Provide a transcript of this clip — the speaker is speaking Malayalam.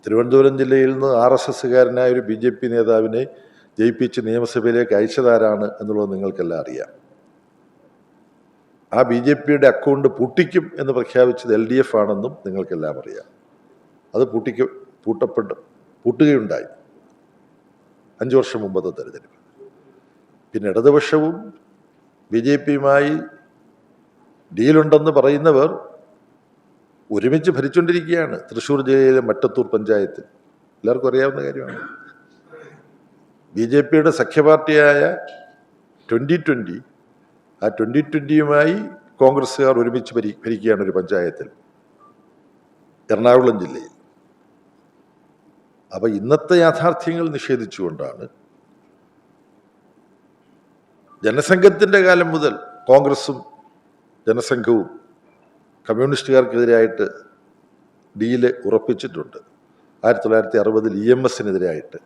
തിരുവനന്തപുരം ജില്ലയിൽ നിന്ന് RSSകാരനായ ഒരു BJP നേതാവിനെ ജയിപ്പിച്ച് നിയമസഭയിലേക്ക് അയച്ചതാരാണ് എന്നുള്ളത് നിങ്ങൾക്കെല്ലാം അറിയാം. ആ BJPയുടെ അക്കൗണ്ട് പൂട്ടിക്കും എന്ന് പ്രഖ്യാപിച്ചത് LDF ആണെന്നും നിങ്ങൾക്കെല്ലാം അറിയാം. അത് പൂട്ടുകയുണ്ടായി 5 വർഷം മുമ്പത്തെ തെരഞ്ഞെടുപ്പ്. പിന്നെ ഇടതുപക്ഷവും BJPയുമായി ഡീലുണ്ടെന്ന് പറയുന്നവർ ഒരുമിച്ച് ഭരിച്ചുകൊണ്ടിരിക്കുകയാണ്. തൃശ്ശൂർ ജില്ലയിലെ മറ്റത്തൂർ പഞ്ചായത്തിൽ എല്ലാവർക്കും അറിയാവുന്ന കാര്യമാണ്. BJPയുടെ സഖ്യപാർട്ടിയായ 2020, ആ 2020യുമായി കോൺഗ്രസ്സുകാർ ഒരുമിച്ച് ഭരിക്കുകയാണ് ഒരു പഞ്ചായത്തിൽ, എറണാകുളം ജില്ലയിൽ. അപ്പൊ ഇന്നത്തെ യാഥാർത്ഥ്യങ്ങൾ നിഷേധിച്ചുകൊണ്ടാണ് ജനസംഘത്തിന്റെ കാലം മുതൽ കോൺഗ്രസും ജനസംഘവും കമ്മ്യൂണിസ്റ്റുകാർക്കെതിരായിട്ട് ഡീല് ഉറപ്പിച്ചിട്ടുണ്ട്. 1960 EMSനെതിരായിട്ട്